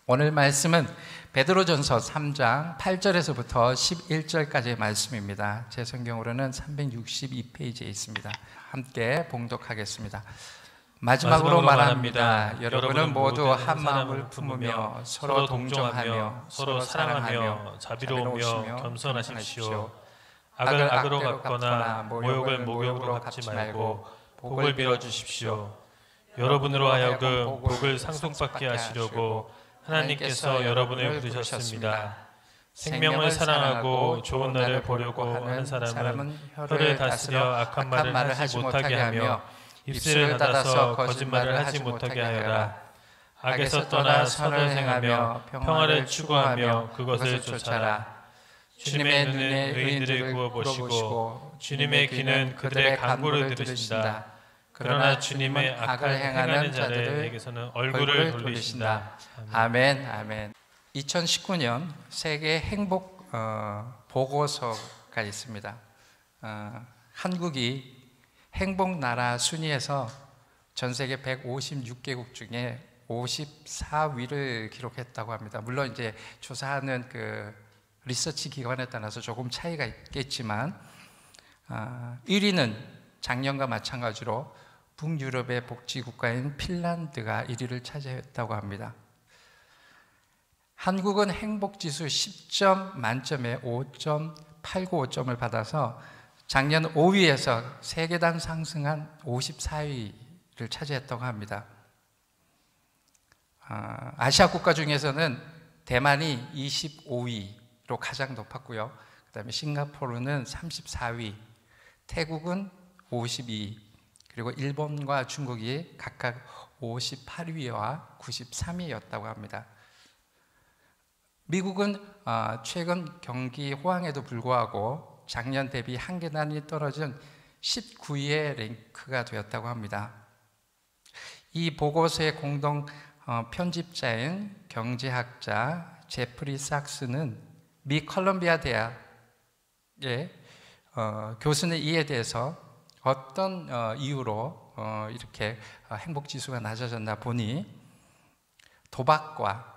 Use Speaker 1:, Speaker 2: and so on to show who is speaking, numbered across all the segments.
Speaker 1: 오늘 말씀은 베드로전서 3장 8절에서부터 11절까지의 말씀입니다. 제 성경으로는 362페이지에 있습니다. 함께 봉독하겠습니다. 마지막으로 말합니다. 여러분은 모두 한 마음을 품으며 서로 동정하며 서로 사랑하며 자비로우며 겸손하십시오. 악을 악으로 갚거나 모욕을 모욕으로 갚지 말고 복을 빌어주십시오. 여러분으로 하여금 복을 상속받게 하시려고 하나님께서 여러분을 부르셨습니다. 생명을 사랑하고 좋은 날을 보려고 하는 사람은 혀를 다스려 악한 말을 하지 못하게 하며 입술을 닫아서 거짓말을 하지 못하게 하여라. 악에서 떠나 선을 행하며 평화를 추구하며 그것을 쫓아라. 주님의 눈에 의인들을 구워보시고 주님의 귀는 그들의 간구를 들으신다. 그러나 주님의 악을 행하는 자들에게서는 얼굴을 돌리신다. 아멘. 아멘. 2019년 세계 행복 보고서가 있습니다. 한국이 행복 나라 순위에서 전 세계 156개국 중에 54위를 기록했다고 합니다. 물론 이제 조사하는 그 리서치 기관에 따라서 조금 차이가 있겠지만 1위는 작년과 마찬가지로 북유럽의 복지국가인 핀란드가 1위를 차지했다고 합니다. 한국은 행복지수 10점 만점에 5.895점을 받아서 작년 5위에서 3계단 상승한 54위를 차지했다고 합니다. 아시아 국가 중에서는 대만이 25위로 가장 높았고요. 그 다음에 싱가포르는 34위, 태국은 52위, 그리고 일본과 중국이 각각 58위와 93위였다고 합니다. 미국은 최근 경기 호황에도 불구하고 작년 대비 한 계단이 떨어진 19위의 랭크가 되었다고 합니다. 이 보고서의 공동 편집자인 경제학자 제프리 삭스는 미 컬럼비아 대학의 교수는 이에 대해서 어떤 이유로 이렇게 행복지수가 낮아졌나 보니 도박과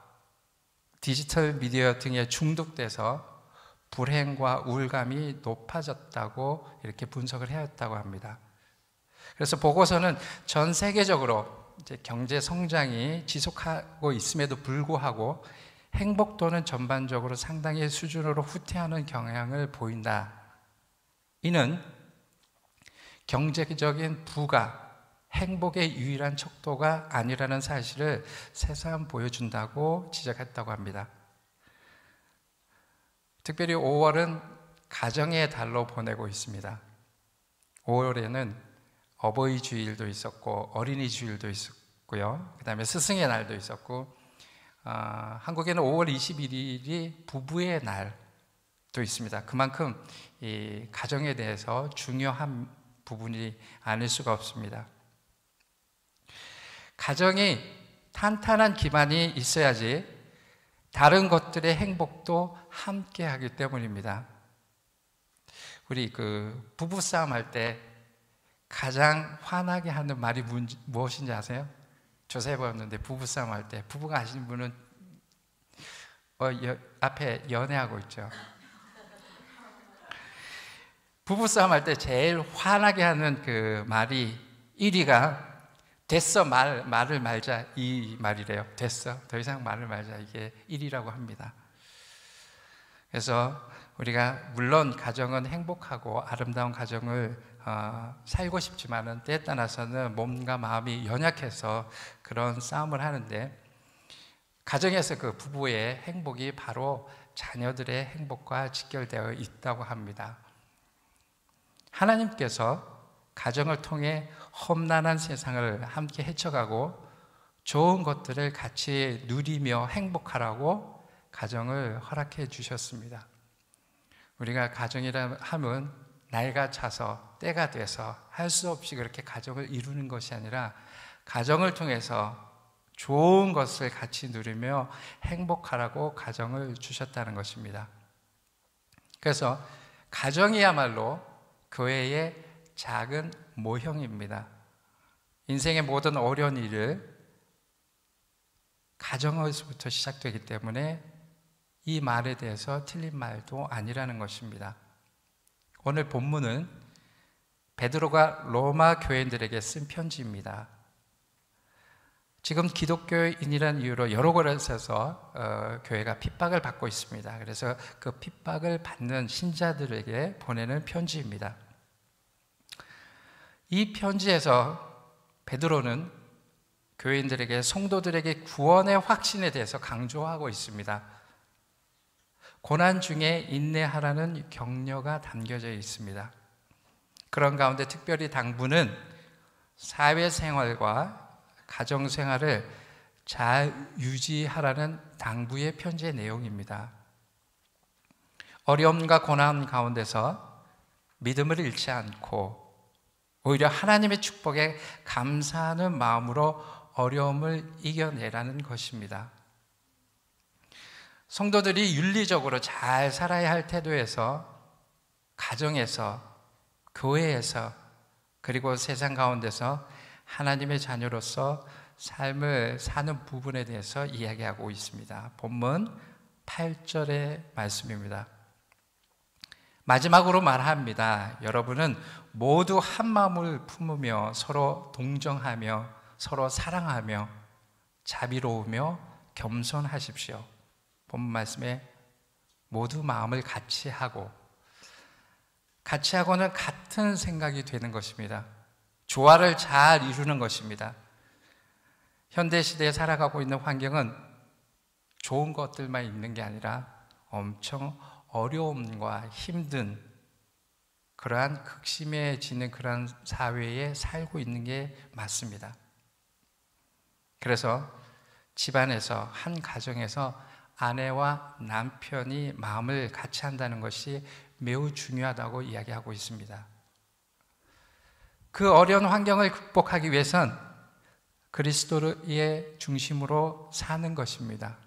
Speaker 1: 디지털 미디어 등에 중독돼서 불행과 우울감이 높아졌다고 이렇게 분석을 해왔다고 합니다. 그래서 보고서는 전 세계적으로 이제 경제 성장이 지속하고 있음에도 불구하고 행복도는 전반적으로 상당히 수준으로 후퇴하는 경향을 보인다. 이는 경제적인 부가 행복의 유일한 척도가 아니라는 사실을 새삼 보여준다고 지적했다고 합니다. 특별히 5월은 가정의 달로 보내고 있습니다. 5월에는 어버이 주일도 있었고 어린이 주일도 있었고요. 그 다음에 스승의 날도 있었고 한국에는 5월 21일이 부부의 날도 있습니다. 그만큼 이 가정에 대해서 중요한 부분이 아닐 수가 없습니다. 가정이 탄탄한 기반이 있어야지 다른 것들의 행복도 함께 하기 때문입니다. 우리 그 부부싸움 할 때 가장 화나게 하는 말이 무엇인지 아세요? 조사해 보았는데 부부싸움 할 때 부부가 아시는 분은 앞에 연애하고 있죠. 부부싸움 할 때 제일 화나게 하는 그 말이 1위가 됐어 말을 말자 이 말이래요. 됐어 더 이상 말을 말자 이게 1위라고 합니다. 그래서 우리가 물론 가정은 행복하고 아름다운 가정을 살고 싶지만은 때에 따라서는 몸과 마음이 연약해서 그런 싸움을 하는데 가정에서 그 부부의 행복이 바로 자녀들의 행복과 직결되어 있다고 합니다. 하나님께서 가정을 통해 험난한 세상을 함께 헤쳐가고 좋은 것들을 같이 누리며 행복하라고 가정을 허락해 주셨습니다. 우리가 가정이라 하면 나이가 차서 때가 돼서 할 수 없이 그렇게 가정을 이루는 것이 아니라 가정을 통해서 좋은 것을 같이 누리며 행복하라고 가정을 주셨다는 것입니다. 그래서 가정이야말로 교회의 작은 모형입니다. 인생의 모든 어려운 일을 가정에서부터 시작되기 때문에 이 말에 대해서 틀린 말도 아니라는 것입니다. 오늘 본문은 베드로가 로마 교인들에게 쓴 편지입니다. 지금 기독교인이라는 이유로 여러 곳에서 교회가 핍박을 받고 있습니다. 그래서 그 핍박을 받는 신자들에게 보내는 편지입니다. 이 편지에서 베드로는 교인들에게, 성도들에게 구원의 확신에 대해서 강조하고 있습니다. 고난 중에 인내하라는 격려가 담겨져 있습니다. 그런 가운데 특별히 당부는 사회생활과 가정생활을 잘 유지하라는 당부의 편지의 내용입니다. 어려움과 고난 가운데서 믿음을 잃지 않고 오히려 하나님의 축복에 감사하는 마음으로 어려움을 이겨내라는 것입니다. 성도들이 윤리적으로 잘 살아야 할 태도에서, 가정에서, 교회에서, 그리고 세상 가운데서 하나님의 자녀로서 삶을 사는 부분에 대해서 이야기하고 있습니다. 본문 8절의 말씀입니다. 마지막으로 말합니다. 여러분은 모두 한 마음을 품으며 서로 동정하며 서로 사랑하며 자비로우며 겸손하십시오. 본문 말씀에 모두 마음을 같이 하고는 같은 생각이 되는 것입니다. 조화를 잘 이루는 것입니다. 현대시대에 살아가고 있는 환경은 좋은 것들만 있는 게 아니라 엄청 어려움과 힘든, 그러한 극심해지는 그런 사회에 살고 있는 게 맞습니다. 그래서 집안에서, 한 가정에서 아내와 남편이 마음을 같이 한다는 것이 매우 중요하다고 이야기하고 있습니다. 그 어려운 환경을 극복하기 위해선 그리스도의 중심으로 사는 것입니다.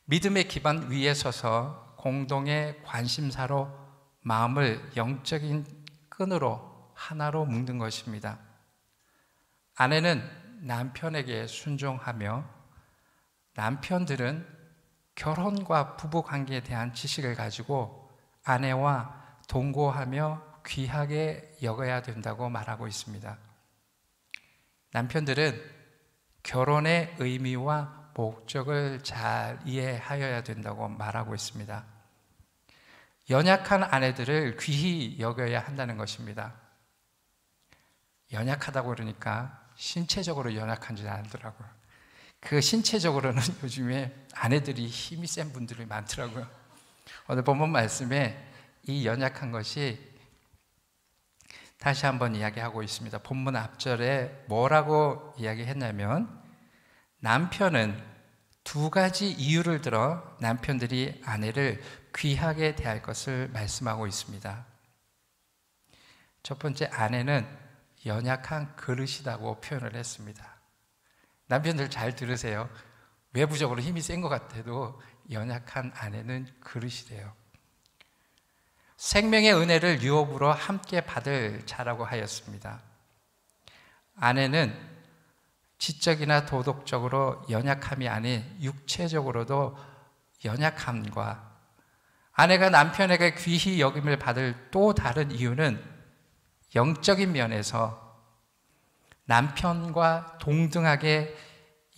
Speaker 1: 믿음의 기반 위에 서서 공동의 관심사로 마음을 영적인 끈으로 하나로 묶는 것입니다. 아내는 남편에게 순종하며 남편들은 결혼과 부부관계에 대한 지식을 가지고 아내와 동거하며 귀하게 여겨야 된다고 말하고 있습니다. 남편들은 결혼의 의미와 목적을 잘 이해하여야 된다고 말하고 있습니다. 연약한 아내들을 귀히 여겨야 한다는 것입니다. 연약하다고 그러니까 신체적으로 연약한지 아니더라고요. 그 신체적으로는 요즘에 아내들이 힘이 센 분들이 많더라고요. 오늘 본문 말씀에 이 연약한 것이 다시 한번 이야기하고 있습니다. 본문 앞절에 뭐라고 이야기했냐면, 남편은 두 가지 이유를 들어 남편들이 아내를 귀하게 대할 것을 말씀하고 있습니다. 첫 번째, 아내는 연약한 그릇이라고 표현을 했습니다. 남편들 잘 들으세요. 외부적으로 힘이 센 것 같아도 연약한 아내는 그릇이래요. 생명의 은혜를 유업으로 함께 받을 자라고 하였습니다. 아내는 지적이나 도덕적으로 연약함이 아닌 육체적으로도 연약함과, 아내가 남편에게 귀히 여김을 받을 또 다른 이유는 영적인 면에서 남편과 동등하게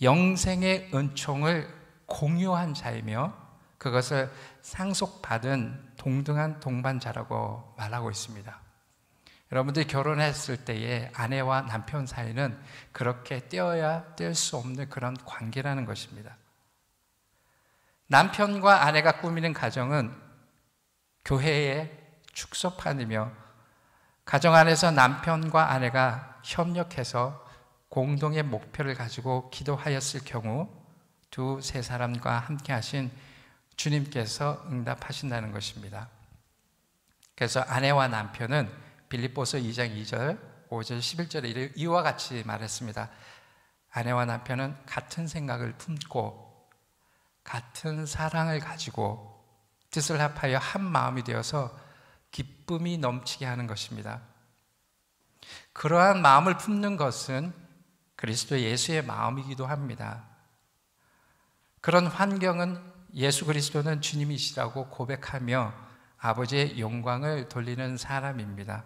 Speaker 1: 영생의 은총을 공유한 자이며 그것을 상속받은 동등한 동반자라고 말하고 있습니다. 여러분들이 결혼했을 때에 아내와 남편 사이는 그렇게 떼어야 뗄 수 없는 그런 관계라는 것입니다. 남편과 아내가 꾸미는 가정은 교회의 축소판이며, 가정 안에서 남편과 아내가 협력해서 공동의 목표를 가지고 기도하였을 경우 두세 사람과 함께 하신 주님께서 응답하신다는 것입니다. 그래서 아내와 남편은 빌립보서 2장 2절, 5절, 11절에 이와 같이 말했습니다. 아내와 남편은 같은 생각을 품고 같은 사랑을 가지고 뜻을 합하여 한 마음이 되어서 기쁨이 넘치게 하는 것입니다. 그러한 마음을 품는 것은 그리스도 예수의 마음이기도 합니다. 그런 환경은 예수 그리스도는 주님이시라고 고백하며 아버지의 영광을 돌리는 사람입니다.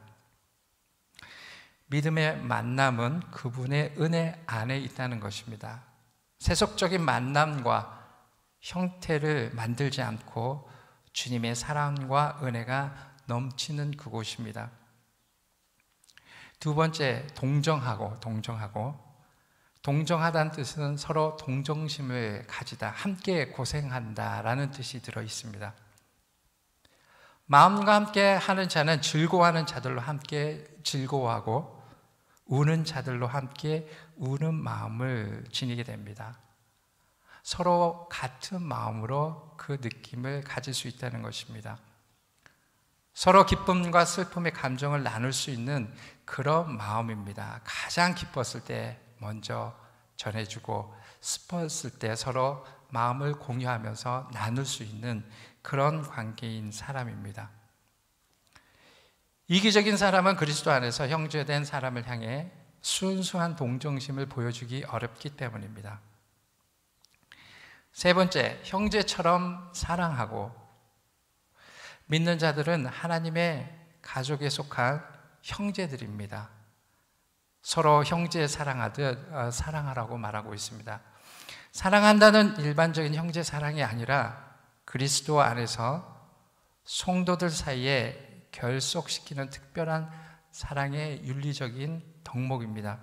Speaker 1: 믿음의 만남은 그분의 은혜 안에 있다는 것입니다. 세속적인 만남과 형태를 만들지 않고 주님의 사랑과 은혜가 넘치는 그곳입니다. 두 번째, 동정하다는 뜻은 서로 동정심을 가지다, 함께 고생한다라는 뜻이 들어 있습니다. 마음과 함께 하는 자는 즐거워하는 자들로 함께 즐거워하고 우는 자들로 함께 우는 마음을 지니게 됩니다. 서로 같은 마음으로 그 느낌을 가질 수 있다는 것입니다. 서로 기쁨과 슬픔의 감정을 나눌 수 있는 그런 마음입니다. 가장 기뻤을 때 먼저 전해주고 슬펐을 때 서로 마음을 공유하면서 나눌 수 있는 그런 관계인 사람입니다. 이기적인 사람은 그리스도 안에서 형제된 사람을 향해 순수한 동정심을 보여주기 어렵기 때문입니다. 세 번째, 형제처럼 사랑하고. 믿는 자들은 하나님의 가족에 속한 형제들입니다. 서로 형제 사랑하듯 사랑하라고 말하고 있습니다. 사랑한다는 일반적인 형제 사랑이 아니라 그리스도 안에서 성도들 사이에 결속시키는 특별한 사랑의 윤리적인 덕목입니다.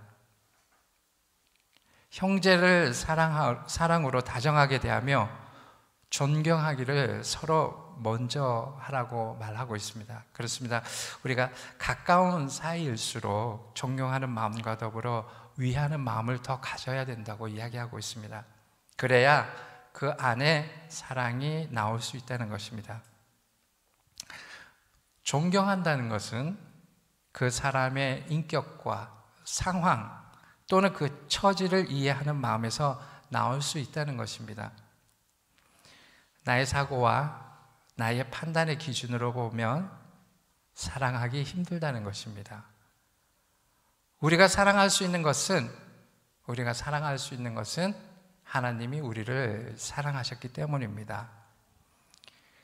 Speaker 1: 형제를 사랑으로 다정하게 대하며 존경하기를 서로 먼저 하라고 말하고 있습니다. 그렇습니다. 우리가 가까운 사이일수록 존경하는 마음과 더불어 위하는 마음을 더 가져야 된다고 이야기하고 있습니다. 그래야 그 안에 사랑이 나올 수 있다는 것입니다. 존경한다는 것은 그 사람의 인격과 상황 또는 그 처지를 이해하는 마음에서 나올 수 있다는 것입니다. 나의 사고와 나의 판단의 기준으로 보면 사랑하기 힘들다는 것입니다. 우리가 사랑할 수 있는 것은 하나님이 우리를 사랑하셨기 때문입니다.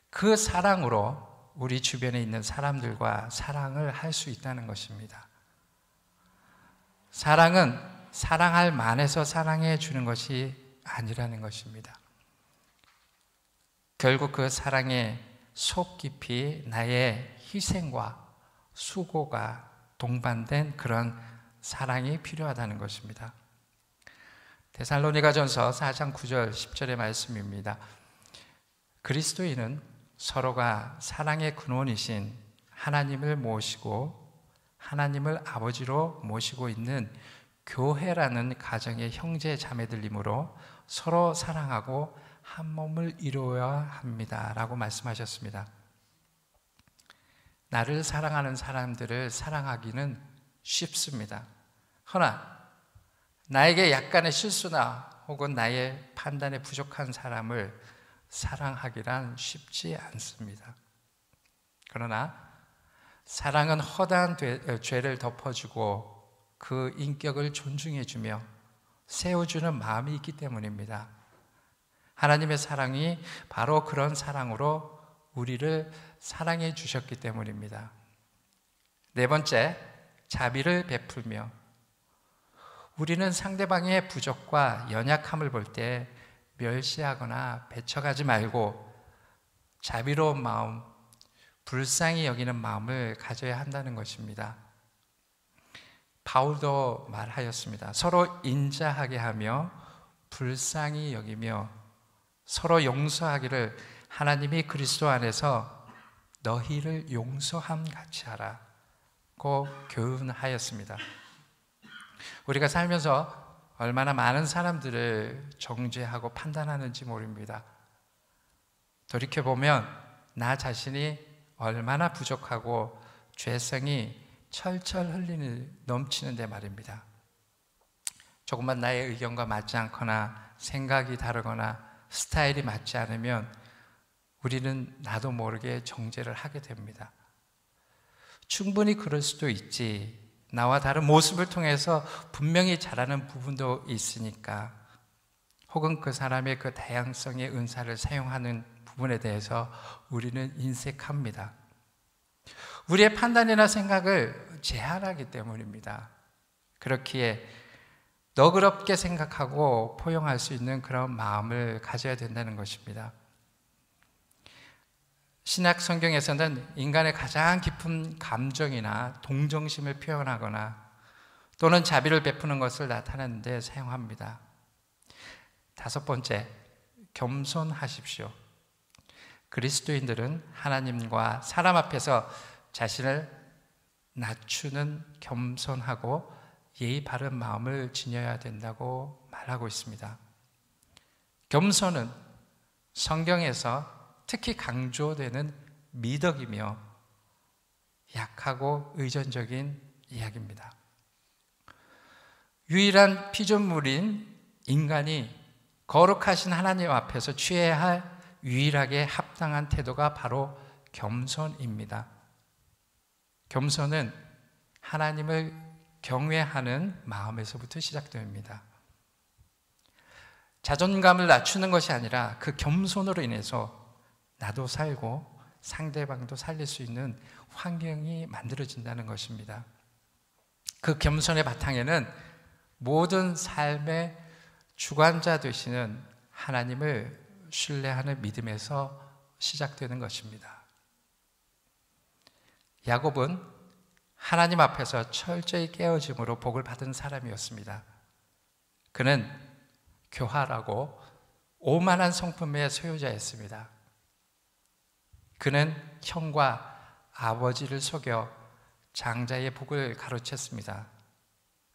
Speaker 1: 그 사랑으로 우리 주변에 있는 사람들과 사랑을 할 수 있다는 것입니다. 사랑은 사랑할 만해서 사랑해 주는 것이 아니라는 것입니다. 결국 그 사랑의 속 깊이 나의 희생과 수고가 동반된 그런 사랑이 필요하다는 것입니다. 데살로니가전서 4장 9절 10절의 말씀입니다. 그리스도인은 서로가 사랑의 근원이신 하나님을 모시고 하나님을 아버지로 모시고 있는 교회라는 가정의 형제 자매들이므로 서로 사랑하고 한 몸을 이루어야 합니다 라고 말씀하셨습니다. 나를 사랑하는 사람들을 사랑하기는 쉽습니다. 허나 나에게 약간의 실수나 혹은 나의 판단에 부족한 사람을 사랑하기란 쉽지 않습니다. 그러나 사랑은 허다한 죄를 덮어주고 그 인격을 존중해주며 세워주는 마음이 있기 때문입니다. 하나님의 사랑이 바로 그런 사랑으로 우리를 사랑해 주셨기 때문입니다. 네 번째, 자비를 베풀며. 우리는 상대방의 부족과 연약함을 볼 때 멸시하거나 배척하지 말고 자비로운 마음, 불쌍히 여기는 마음을 가져야 한다는 것입니다. 바울도 말하였습니다. 서로 인자하게 하며 불쌍히 여기며 서로 용서하기를 하나님이 그리스도 안에서 너희를 용서함 같이 하라고 교훈하였습니다. 우리가 살면서 얼마나 많은 사람들을 정죄하고 판단하는지 모릅니다. 돌이켜보면 나 자신이 얼마나 부족하고 죄성이 철철 넘치는데 말입니다. 조금만 나의 의견과 맞지 않거나 생각이 다르거나 스타일이 맞지 않으면 우리는 나도 모르게 정죄를 하게 됩니다. 충분히 그럴 수도 있지. 나와 다른 모습을 통해서 분명히 잘하는 부분도 있으니까. 혹은 그 사람의 그 다양성의 은사를 사용하는 부분에 대해서 우리는 인색합니다. 우리의 판단이나 생각을 제한하기 때문입니다. 그렇기에 너그럽게 생각하고 포용할 수 있는 그런 마음을 가져야 된다는 것입니다. 신약 성경에서는 인간의 가장 깊은 감정이나 동정심을 표현하거나 또는 자비를 베푸는 것을 나타내는 데 사용합니다. 5번째, 겸손하십시오. 그리스도인들은 하나님과 사람 앞에서 자신을 낮추는 겸손하고 예의 바른 마음을 지녀야 된다고 말하고 있습니다. 겸손은 성경에서 특히 강조되는 미덕이며 약하고 의존적인 이야기입니다. 유일한 피조물인 인간이 거룩하신 하나님 앞에서 취해야 할 유일하게 합당한 태도가 바로 겸손입니다. 겸손은 하나님을 경외하는 마음에서부터 시작됩니다. 자존감을 낮추는 것이 아니라 그 겸손으로 인해서 나도 살고 상대방도 살릴 수 있는 환경이 만들어진다는 것입니다. 그 겸손의 바탕에는 모든 삶의 주관자 되시는 하나님을 신뢰하는 믿음에서 시작되는 것입니다. 야곱은 하나님 앞에서 철저히 깨어짐으로 복을 받은 사람이었습니다. 그는 교활하고 오만한 성품의 소유자였습니다. 그는 형과 아버지를 속여 장자의 복을 가로챘습니다.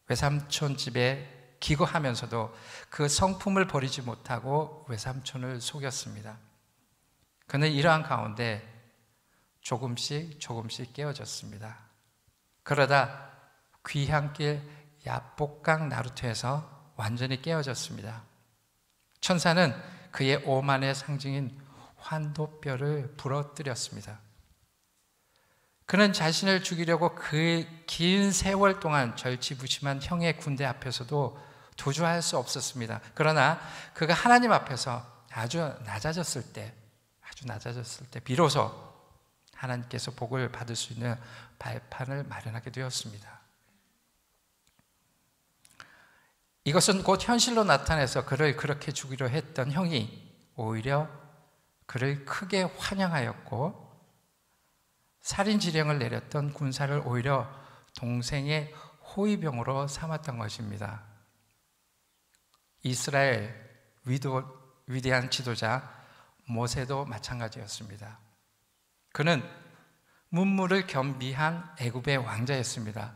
Speaker 1: 외삼촌 집에 기거하면서도 그 성품을 버리지 못하고 외삼촌을 속였습니다. 그는 이러한 가운데 조금씩 깨어졌습니다. 그러다 귀향길 야복강 나루터에서 완전히 깨어졌습니다. 천사는 그의 오만의 상징인 환도뼈를 부러뜨렸습니다. 그는 자신을 죽이려고 그 긴 세월 동안 절치부심한 형의 군대 앞에서도 도주할 수 없었습니다. 그러나 그가 하나님 앞에서 아주 낮아졌을 때 비로소 하나님께서 복을 받을 수 있는 발판을 마련하게 되었습니다. 이것은 곧 현실로 나타나서 그를 그렇게 죽이려 했던 형이 오히려 그를 크게 환영하였고 살인지령을 내렸던 군사를 오히려 동생의 호위병으로 삼았던 것입니다. 이스라엘 위대한 지도자 모세도 마찬가지였습니다. 그는 문무를 겸비한 애굽의 왕자였습니다.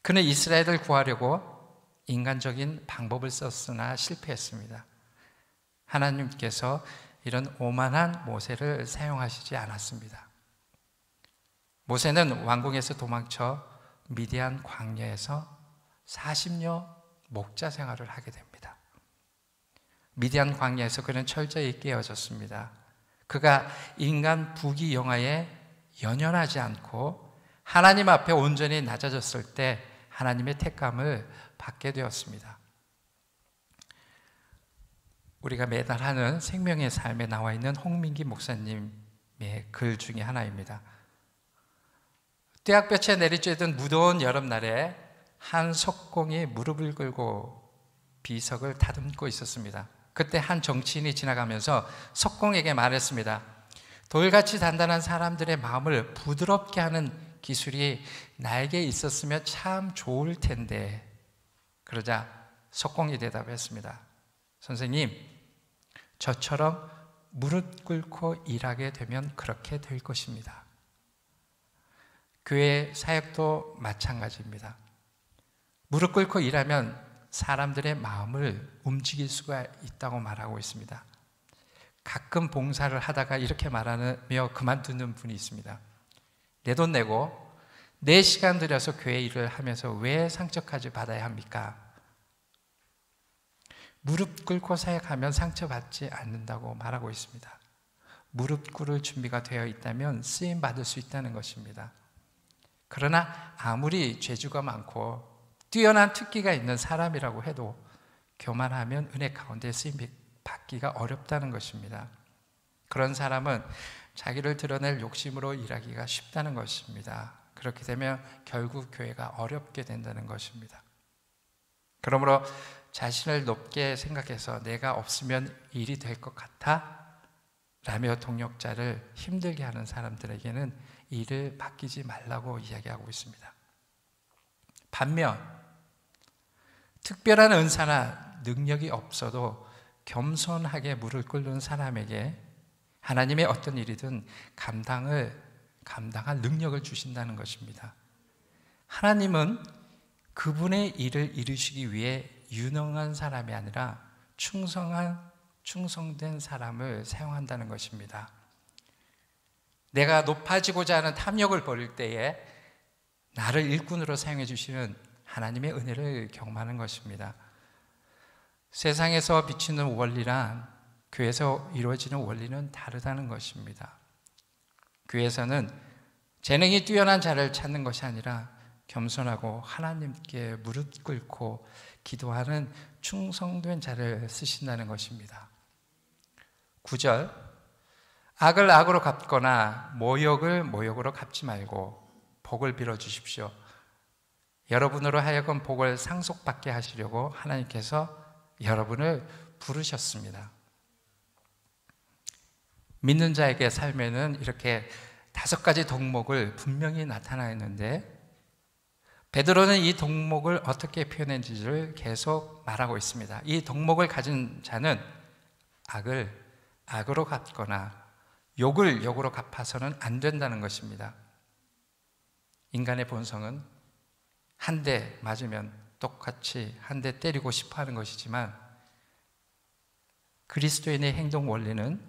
Speaker 1: 그는 이스라엘을 구하려고 인간적인 방법을 썼으나 실패했습니다. 하나님께서 이런 오만한 모세를 사용하시지 않았습니다. 모세는 왕궁에서 도망쳐 미디안 광야에서 40년 목자 생활을 하게 됩니다. 미디안 광야에서 그는 철저히 깨어졌습니다. 그가 인간 부귀영화에 연연하지 않고 하나님 앞에 온전히 낮아졌을 때 하나님의 택감을 받게 되었습니다. 우리가 매달 하는 생명의 삶에 나와 있는 홍민기 목사님의 글 중에 하나입니다. 떼약볕에 내리쬐던 무더운 여름날에 한 석공이 무릎을 꿇고 비석을 다듬고 있었습니다. 그때 한 정치인이 지나가면서 석공에게 말했습니다. 돌같이 단단한 사람들의 마음을 부드럽게 하는 기술이 나에게 있었으면 참 좋을 텐데. 그러자 석공이 대답했습니다. 선생님, 저처럼 무릎 꿇고 일하게 되면 그렇게 될 것입니다. 교회 사역도 마찬가지입니다. 무릎 꿇고 일하면 사람들의 마음을 움직일 수가 있다고 말하고 있습니다. 가끔 봉사를 하다가 이렇게 말하며 그만두는 분이 있습니다. 내 돈 내고 내 시간 들여서 교회 일을 하면서 왜 상처까지 받아야 합니까? 무릎 꿇고 사역하면 상처받지 않는다고 말하고 있습니다. 무릎 꿇을 준비가 되어 있다면 쓰임 받을 수 있다는 것입니다. 그러나 아무리 재주가 많고 뛰어난 특기가 있는 사람이라고 해도 교만하면 은혜 가운데 쓰임 받기가 어렵다는 것입니다. 그런 사람은 자기를 드러낼 욕심으로 일하기가 쉽다는 것입니다. 그렇게 되면 결국 교회가 어렵게 된다는 것입니다. 그러므로 자신을 높게 생각해서 내가 없으면 일이 될 것 같아 라며 동역자를 힘들게 하는 사람들에게는 일을 맡기지 말라고 이야기하고 있습니다. 반면 특별한 은사나 능력이 없어도 겸손하게 물을 끓는 사람에게 하나님의 어떤 일이든 감당할 능력을 주신다는 것입니다. 하나님은 그분의 일을 이루시기 위해 유능한 사람이 아니라 충성된 사람을 사용한다는 것입니다. 내가 높아지고자 하는 탐욕을 벌일 때에 나를 일꾼으로 사용해 주시는 하나님의 은혜를 경험하는 것입니다. 세상에서 비치는 원리랑 교회에서 이루어지는 원리는 다르다는 것입니다. 교회에서는 재능이 뛰어난 자를 찾는 것이 아니라 겸손하고 하나님께 무릎 꿇고 기도하는 충성된 자를 쓰신다는 것입니다. 9절, 악을 악으로 갚거나 모욕을 모욕으로 갚지 말고 복을 빌어 주십시오. 여러분으로 하여금 복을 상속받게 하시려고 하나님께서 여러분을 부르셨습니다. 믿는 자에게 삶에는 이렇게 5가지 덕목을 분명히 나타나 있는데 베드로는 이 덕목을 어떻게 표현했는지를 계속 말하고 있습니다. 이 덕목을 가진 자는 악을 악으로 갚거나 욕을 욕으로 갚아서는 안 된다는 것입니다. 인간의 본성은 한 대 맞으면 똑같이 한 대 때리고 싶어 하는 것이지만 그리스도인의 행동 원리는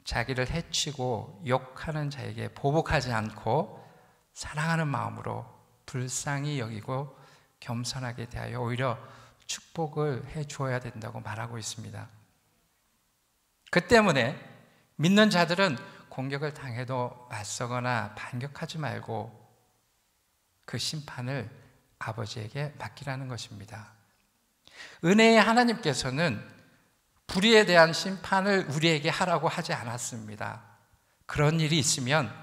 Speaker 1: 자기를 해치고 욕하는 자에게 보복하지 않고 사랑하는 마음으로 불쌍히 여기고 겸손하게 대하여 오히려 축복을 해 주어야 된다고 말하고 있습니다. 그 때문에 믿는 자들은 공격을 당해도 맞서거나 반격하지 말고 그 심판을 아버지에게 맡기라는 것입니다. 은혜의 하나님께서는 불의에 대한 심판을 우리에게 하라고 하지 않았습니다. 그런 일이 있으면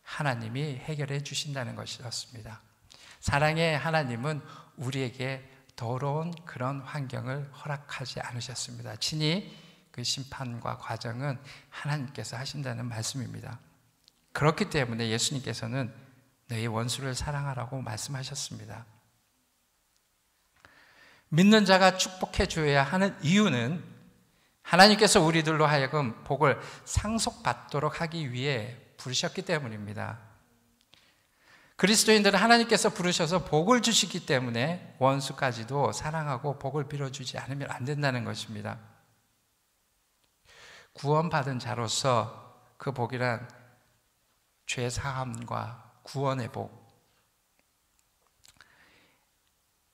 Speaker 1: 하나님이 해결해 주신다는 것이었습니다. 사랑의 하나님은 우리에게 더러운 그런 환경을 허락하지 않으셨습니다. 친히 그 심판과 과정은 하나님께서 하신다는 말씀입니다. 그렇기 때문에 예수님께서는 너희 원수를 사랑하라고 말씀하셨습니다. 믿는 자가 축복해 줘야 하는 이유는 하나님께서 우리들로 하여금 복을 상속받도록 하기 위해 부르셨기 때문입니다. 그리스도인들은 하나님께서 부르셔서 복을 주시기 때문에 원수까지도 사랑하고 복을 빌어주지 않으면 안 된다는 것입니다. 구원받은 자로서 그 복이란 죄사함과 구원의 복,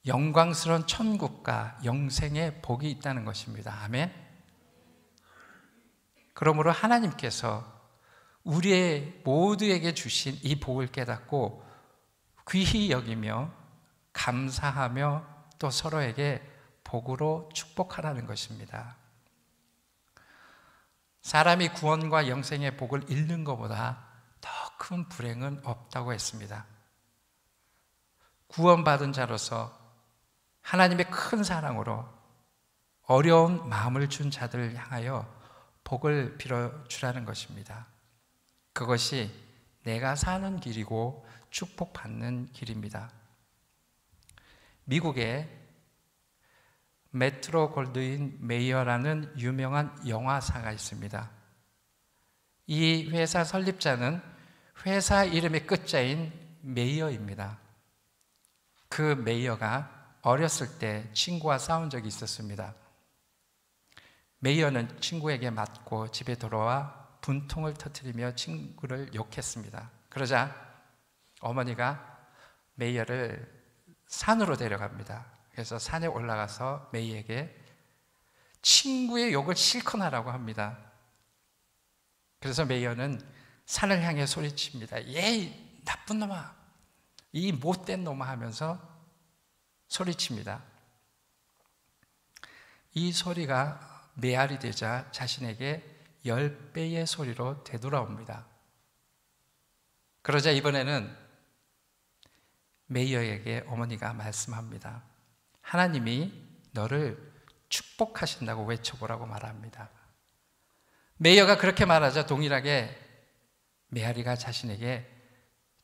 Speaker 1: 영광스러운 천국과 영생의 복이 있다는 것입니다. 아멘. 그러므로 하나님께서 우리의 모두에게 주신 이 복을 깨닫고 귀히 여기며 감사하며 또 서로에게 복으로 축복하라는 것입니다. 사람이 구원과 영생의 복을 잃는 것보다 더 큰 불행은 없다고 했습니다. 구원받은 자로서 하나님의 큰 사랑으로 어려운 마음을 준 자들을 향하여 복을 빌어주라는 것입니다. 그것이 내가 사는 길이고 축복받는 길입니다. 미국의 메트로 골드윈 메이어라는 유명한 영화사가 있습니다. 이 회사 설립자는 회사 이름의 끝자인 메이어입니다. 그 메이어가 어렸을 때 친구와 싸운 적이 있었습니다. 메이어는 친구에게 맞고 집에 돌아와 분통을 터뜨리며 친구를 욕했습니다. 그러자 어머니가 메이어를 산으로 데려갑니다. 그래서 산에 올라가서 메이에게 친구의 욕을 실컷 하라고 합니다. 그래서 메이어는 산을 향해 소리칩니다. 예이 나쁜 놈아, 이 못된 놈아 하면서 소리칩니다. 이 소리가 메아리 되자 자신에게 10배의 소리로 되돌아옵니다. 그러자 이번에는 메이어에게 어머니가 말씀합니다. 하나님이 너를 축복하신다고 외쳐보라고 말합니다. 메이어가 그렇게 말하자 동일하게 메아리가 자신에게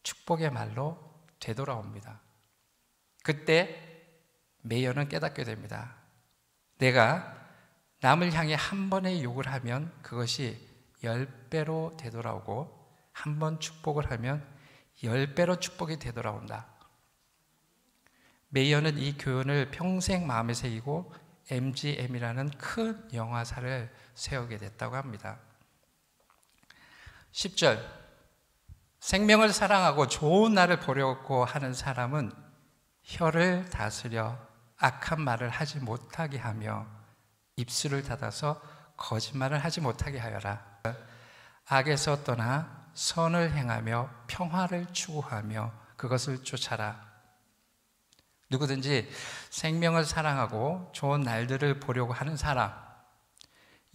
Speaker 1: 축복의 말로 되돌아옵니다. 그때 메이어는 깨닫게 됩니다. 내가 남을 향해 한 번의 욕을 하면 그것이 10배로 되돌아오고 한 번 축복을 하면 10배로 축복이 되돌아온다. 메이어는 이 교훈을 평생 마음에 새기고 MGM이라는 큰 영화사를 세우게 됐다고 합니다. 10절, 생명을 사랑하고 좋은 날을 보려고 하는 사람은 혀를 다스려 악한 말을 하지 못하게 하며 입술을 닫아서 거짓말을 하지 못하게 하여라. 악에서 떠나 선을 행하며 평화를 추구하며 그것을 쫓아라. 누구든지 생명을 사랑하고 좋은 날들을 보려고 하는 사람,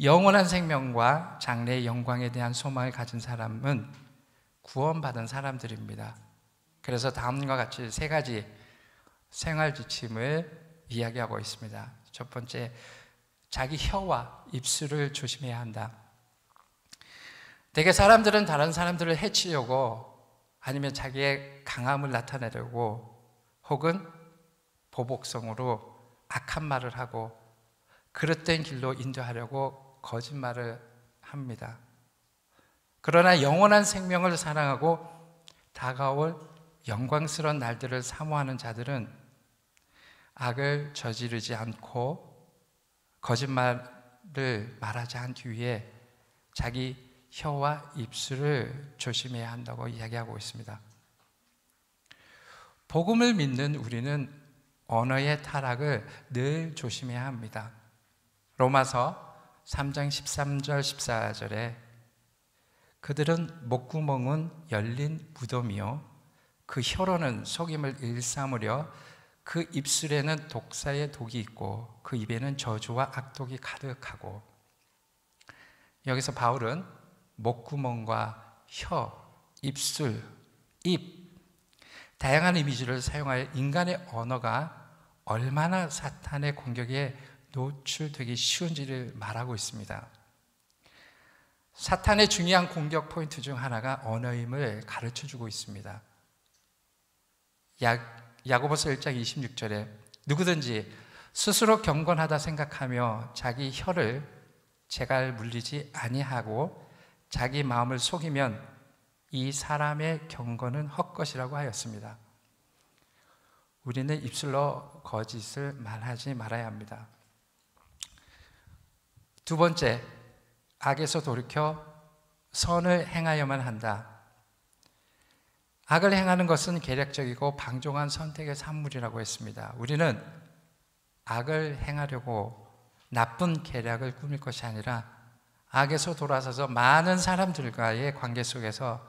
Speaker 1: 영원한 생명과 장래의 영광에 대한 소망을 가진 사람은 구원받은 사람들입니다. 그래서 다음과 같이 3가지 생활 지침을 이야기하고 있습니다. 첫 번째, 자기 혀와 입술을 조심해야 한다. 대개 사람들은 다른 사람들을 해치려고 아니면 자기의 강함을 나타내려고 혹은 보복성으로 악한 말을 하고 그릇된 길로 인도하려고 거짓말을 합니다. 그러나 영원한 생명을 사랑하고 다가올 영광스러운 날들을 사모하는 자들은 악을 저지르지 않고 거짓말을 말하지 않기 위해 자기 혀와 입술을 조심해야 한다고 이야기하고 있습니다. 복음을 믿는 우리는 언어의 타락을 늘 조심해야 합니다. 로마서 3장 13절 14절에 그들은 목구멍은 열린 무덤이요 그 혀로는 속임을 일삼으려 그 입술에는 독사의 독이 있고 그 입에는 저주와 악독이 가득하고. 여기서 바울은 목구멍과 혀, 입술, 입 다양한 이미지를 사용하여 인간의 언어가 얼마나 사탄의 공격에 노출되기 쉬운지를 말하고 있습니다. 사탄의 중요한 공격 포인트 중 하나가 언어임을 가르쳐주고 있습니다. 야고보서 1장 26절에 누구든지 스스로 경건하다 생각하며 자기 혀를 재갈 물리지 아니하고 자기 마음을 속이면 이 사람의 경건은 헛것이라고 하였습니다. 우리는 입술로 거짓을 말하지 말아야 합니다. 두 번째, 악에서 돌이켜 선을 행하여만 한다. 악을 행하는 것은 계략적이고 방종한 선택의 산물이라고 했습니다. 우리는 악을 행하려고 나쁜 계략을 꾸밀 것이 아니라 악에서 돌아서서 많은 사람들과의 관계 속에서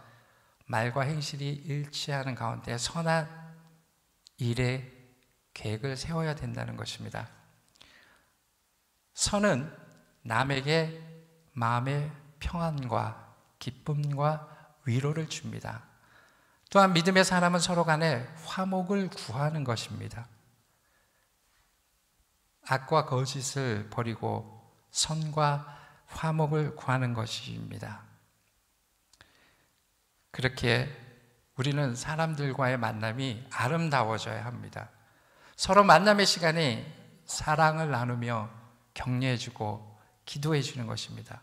Speaker 1: 말과 행실이 일치하는 가운데 선한 일의 계획을 세워야 된다는 것입니다. 선은 남에게 마음의 평안과 기쁨과 위로를 줍니다. 또한 믿음의 사람은 서로 간에 화목을 구하는 것입니다. 악과 거짓을 버리고 선과 화목을 구하는 것입니다. 그렇게 우리는 사람들과의 만남이 아름다워져야 합니다. 서로 만남의 시간이 사랑을 나누며 격려해주고 기도해주는 것입니다.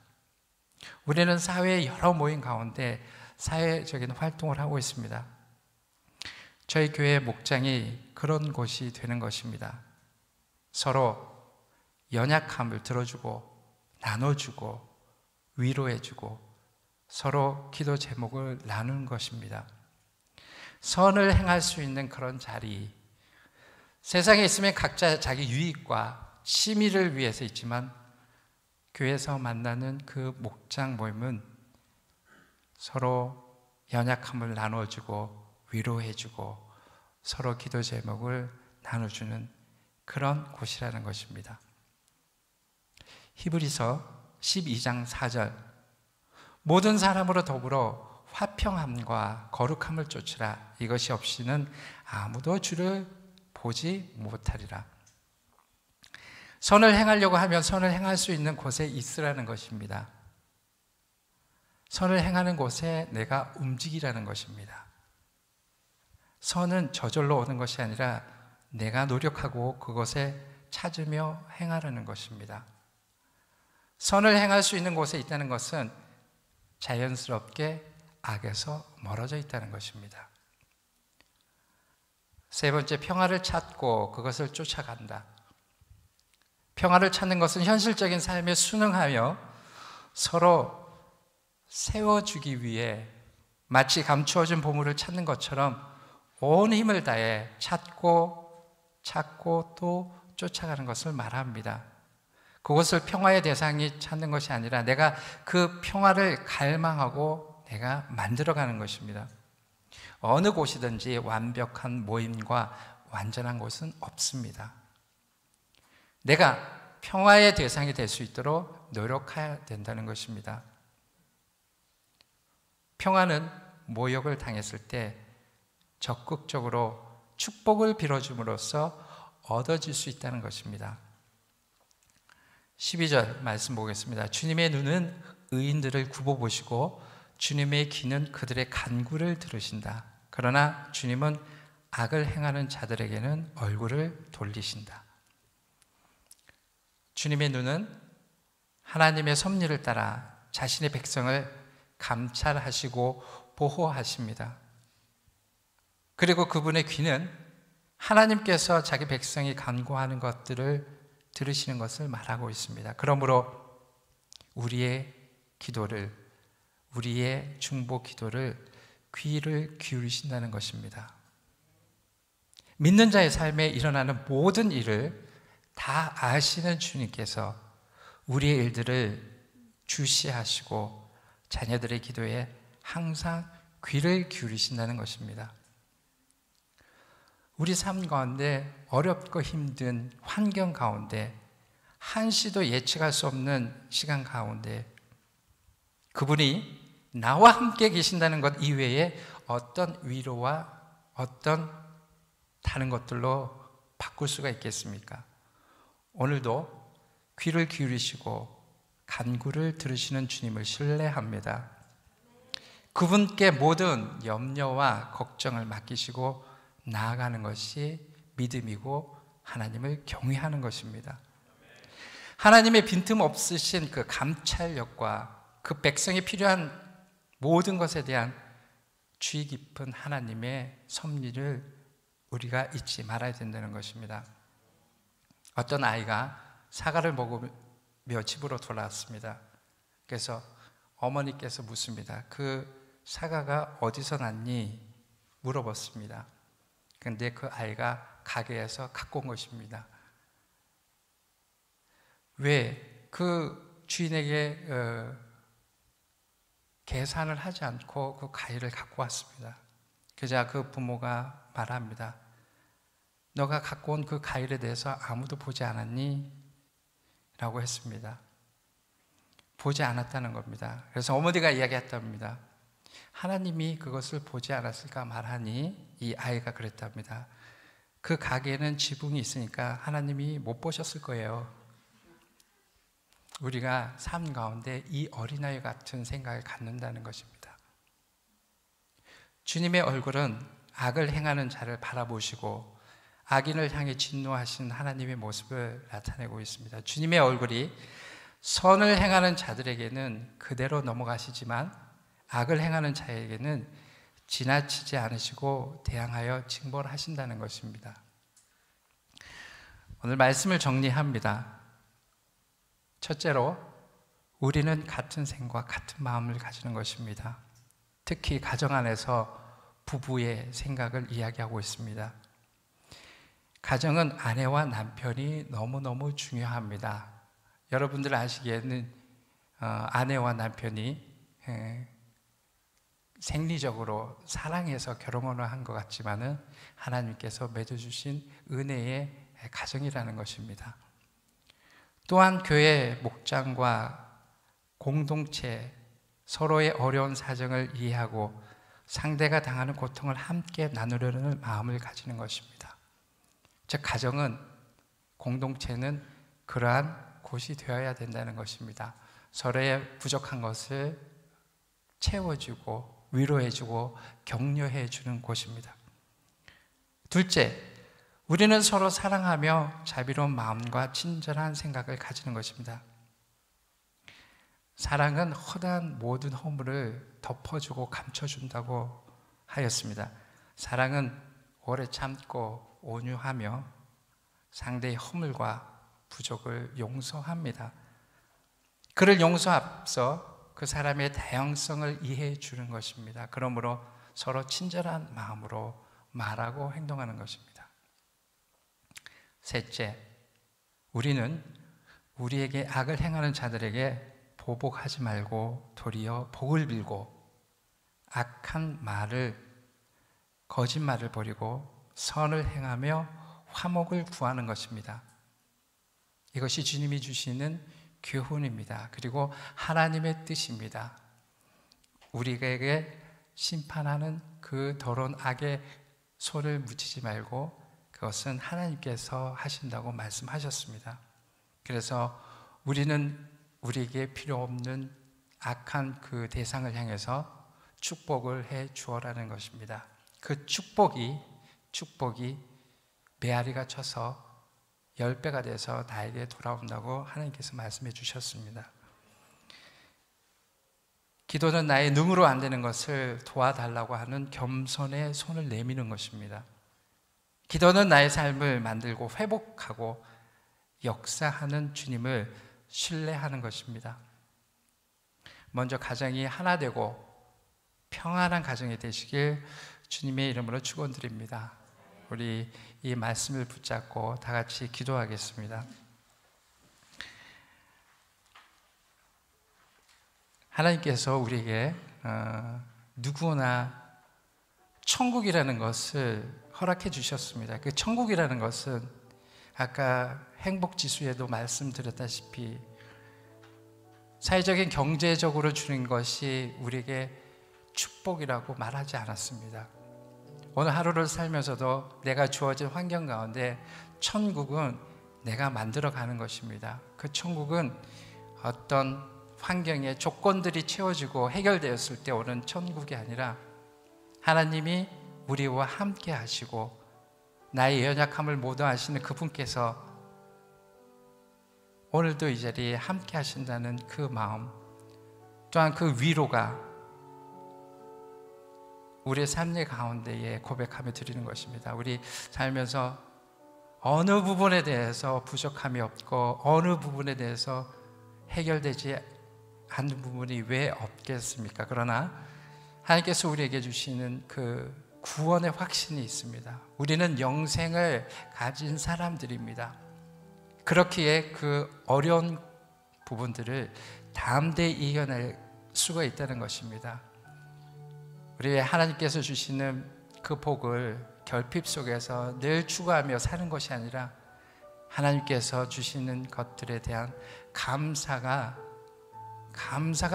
Speaker 1: 우리는 사회의 여러 모임 가운데 사회적인 활동을 하고 있습니다. 저희 교회 목장이 그런 곳이 되는 것입니다. 서로 연약함을 들어주고 나눠주고 위로해주고 서로 기도 제목을 나누는 것입니다. 선을 행할 수 있는 그런 자리, 세상에 있으면 각자 자기 유익과 취미를 위해서 있지만 교회에서 만나는 그 목장 모임은 서로 연약함을 나눠주고 위로해주고 서로 기도 제목을 나눠주는 그런 곳이라는 것입니다. 히브리서 12장 4절 모든 사람으로 더불어 화평함과 거룩함을 쫓으라. 이것이 없이는 아무도 주를 보지 못하리라. 선을 행하려고 하면 선을 행할 수 있는 곳에 있으라는 것입니다. 선을 행하는 곳에 내가 움직이라는 것입니다. 선은 저절로 오는 것이 아니라 내가 노력하고 그것에 찾으며 행하라는 것입니다. 선을 행할 수 있는 곳에 있다는 것은 자연스럽게 악에서 멀어져 있다는 것입니다. 세 번째, 평화를 찾고 그것을 쫓아간다. 평화를 찾는 것은 현실적인 삶에 순응하며 서로 세워주기 위해 마치 감추어진 보물을 찾는 것처럼 온 힘을 다해 찾고 또 쫓아가는 것을 말합니다. 그것을 평화의 대상이 찾는 것이 아니라 내가 그 평화를 갈망하고 내가 만들어가는 것입니다. 어느 곳이든지 완벽한 모임과 완전한 곳은 없습니다. 내가 평화의 대상이 될 수 있도록 노력해야 된다는 것입니다. 평화는 모욕을 당했을 때 적극적으로 축복을 빌어줌으로써 얻어질 수 있다는 것입니다. 12절 말씀 보겠습니다. 주님의 눈은 의인들을 굽어보시고 주님의 귀는 그들의 간구를 들으신다. 그러나 주님은 악을 행하는 자들에게는 얼굴을 돌리신다. 주님의 눈은 하나님의 섭리를 따라 자신의 백성을 감찰하시고 보호하십니다. 그리고 그분의 귀는 하나님께서 자기 백성이 간구하는 것들을 들으시는 것을 말하고 있습니다. 그러므로 우리의 기도를, 우리의 중보 기도를 귀를 기울이신다는 것입니다. 믿는 자의 삶에 일어나는 모든 일을 다 아시는 주님께서 우리의 일들을 주시하시고 자녀들의 기도에 항상 귀를 기울이신다는 것입니다. 우리 삶 가운데 어렵고 힘든 환경 가운데 한시도 예측할 수 없는 시간 가운데 그분이 나와 함께 계신다는 것 이외에 어떤 위로와 어떤 다른 것들로 바꿀 수가 있겠습니까? 오늘도 귀를 기울이시고 간구를 들으시는 주님을 신뢰합니다. 그분께 모든 염려와 걱정을 맡기시고 나아가는 것이 믿음이고 하나님을 경외하는 것입니다. 하나님의 빈틈없으신 그 감찰력과 그 백성이 필요한 모든 것에 대한 주의 깊은 하나님의 섭리를 우리가 잊지 말아야 된다는 것입니다. 어떤 아이가 사과를 먹으며 집으로 돌아왔습니다. 그래서 어머니께서 묻습니다. 그 사과가 어디서 났니? 물어봤습니다. 그런데 그 아이가 가게에서 갖고 온 것입니다. 왜? 그 주인에게 계산을 하지 않고 그 과일을 갖고 왔습니다. 그러자 그 부모가 말합니다. 너가 갖고 온 그 과일에 대해서 아무도 보지 않았니? 라고 했습니다. 보지 않았다는 겁니다. 그래서 어머니가 이야기했답니다. 하나님이 그것을 보지 않았을까 말하니 이 아이가 그랬답니다. 그 가게에는 지붕이 있으니까 하나님이 못 보셨을 거예요. 우리가 삶 가운데 이 어린아이 같은 생각을 갖는다는 것입니다. 주님의 얼굴은 악을 행하는 자를 바라보시고 악인을 향해 진노하신 하나님의 모습을 나타내고 있습니다. 주님의 얼굴이 선을 행하는 자들에게는 그대로 넘어가시지만 악을 행하는 자에게는 지나치지 않으시고 대항하여 징벌하신다는 것입니다. 오늘 말씀을 정리합니다. 첫째로 우리는 같은 생과 같은 마음을 가지는 것입니다. 특히 가정 안에서 부부의 생각을 이야기하고 있습니다. 가정은 아내와 남편이 너무너무 중요합니다. 여러분들 아시기에는 아내와 남편이 생리적으로 사랑해서 결혼을 한 것 같지만은 하나님께서 맺어주신 은혜의 가정이라는 것입니다. 또한 교회 목장과 공동체, 서로의 어려운 사정을 이해하고 상대가 당하는 고통을 함께 나누려는 마음을 가지는 것입니다. 즉 가정은, 공동체는 그러한 곳이 되어야 된다는 것입니다. 서로의 부족한 것을 채워주고 위로해주고 격려해주는 곳입니다. 둘째, 우리는 서로 사랑하며 자비로운 마음과 친절한 생각을 가지는 것입니다. 사랑은 허다한 모든 허물을 덮어주고 감춰준다고 하였습니다. 사랑은 오래 참고 온유하며 상대의 허물과 부족을 용서합니다. 그를 용서하면서 그 사람의 다양성을 이해해 주는 것입니다. 그러므로 서로 친절한 마음으로 말하고 행동하는 것입니다. 셋째, 우리는 우리에게 악을 행하는 자들에게 보복하지 말고 도리어 복을 빌고 악한 말을, 거짓말을 버리고 선을 행하며 화목을 구하는 것입니다. 이것이 주님이 주시는 교훈입니다. 그리고 하나님의 뜻입니다. 우리에게 심판하는 그 더러운 악에 손을 묻히지 말고 그것은 하나님께서 하신다고 말씀하셨습니다. 그래서 우리는 우리에게 필요 없는 악한 그 대상을 향해서 축복을 해 주어라는 것입니다. 그 축복이 메아리가 쳐서 10배가 돼서 나에게 돌아온다고 하나님께서 말씀해 주셨습니다. 기도는 나의 능으로 안 되는 것을 도와달라고 하는 겸손의 손을 내미는 것입니다. 기도는 나의 삶을 만들고 회복하고 역사하는 주님을 신뢰하는 것입니다. 먼저 가정이 하나 되고 평안한 가정이 되시길 주님의 이름으로 축원드립니다. 우리 이 말씀을 붙잡고 다 같이 기도하겠습니다. 하나님께서 우리에게 누구나 천국이라는 것을 허락해 주셨습니다. 그 천국이라는 것은 아까 행복지수에도 말씀드렸다시피 사회적인 경제적으로 주는 것이 우리에게 축복이라고 말하지 않았습니다. 오늘 하루를 살면서도 내가 주어진 환경 가운데 천국은 내가 만들어가는 것입니다. 그 천국은 어떤 환경의 조건들이 채워지고 해결되었을 때 오는 천국이 아니라 하나님이 우리와 함께 하시고 나의 연약함을 모두 아시는 그분께서 오늘도 이 자리에 함께 하신다는 그 마음, 또한 그 위로가 우리의 삶의 가운데에 고백하며 드리는 것입니다. 우리 살면서 어느 부분에 대해서 부족함이 없고 어느 부분에 대해서 해결되지 않는 부분이 왜 없겠습니까? 그러나 하나님께서 우리에게 주시는 그 구원의 확신이 있습니다. 우리는 영생을 가진 사람들입니다. 그렇기에 그 어려운 부분들을 담대히 이겨낼 수가 있다는 것입니다. 우리 하나님께서 주시는 그 복을 결핍 속에서 늘 추구하며 사는 것이 아니라 하나님께서 주시는 것들에 대한 감사가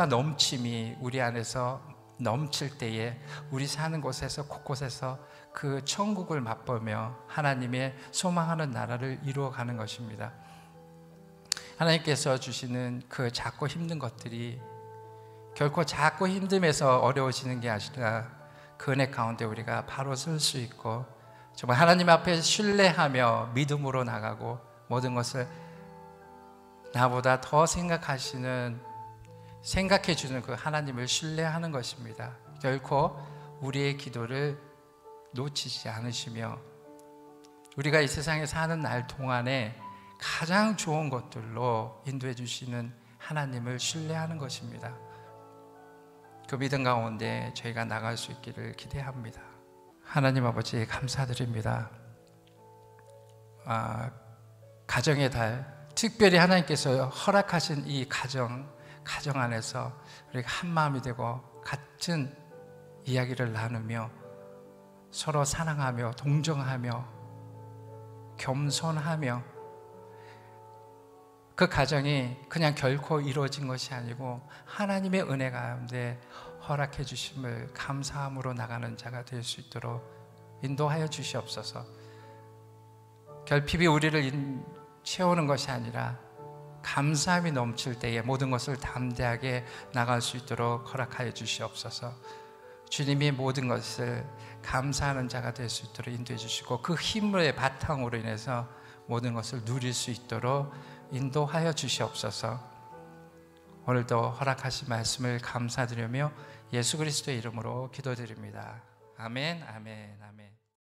Speaker 1: 넘침이 우리 안에서 넘칠 때에 우리 사는 곳에서 곳곳에서 그 천국을 맛보며 하나님의 소망하는 나라를 이루어가는 것입니다. 하나님께서 주시는 그 작고 힘든 것들이 결코 작고 힘듦에서 어려워지는 게 아니라 그 은혜 가운데 우리가 바로 설 수 있고 정말 하나님 앞에 신뢰하며 믿음으로 나가고 모든 것을 나보다 더 생각해 주는 그 하나님을 신뢰하는 것입니다. 결코 우리의 기도를 놓치지 않으시며 우리가 이 세상에 사는 날 동안에 가장 좋은 것들로 인도해 주시는 하나님을 신뢰하는 것입니다. 그 믿음 가운데 저희가 나갈 수 있기를 기대합니다. 하나님 아버지 감사드립니다. 가정의 달, 특별히 하나님께서 허락하신 이 가정 안에서 우리가 한 마음이 되고 같은 이야기를 나누며 서로 사랑하며 동정하며 겸손하며 그 가정이 그냥 결코 이루어진 것이 아니고 하나님의 은혜 가운데 허락해 주심을 감사함으로 나가는 자가 될 수 있도록 인도하여 주시옵소서. 결핍이 우리를 채우는 것이 아니라 감사함이 넘칠 때에 모든 것을 담대하게 나갈 수 있도록 허락하여 주시옵소서. 주님이 모든 것을 감사하는 자가 될 수 있도록 인도해 주시고 그 힘의 바탕으로 인해서 모든 것을 누릴 수 있도록 인도하여 주시옵소서. 오늘도 허락하신 말씀을 감사드리며 예수 그리스도의 이름으로 기도드립니다. 아멘, 아멘, 아멘.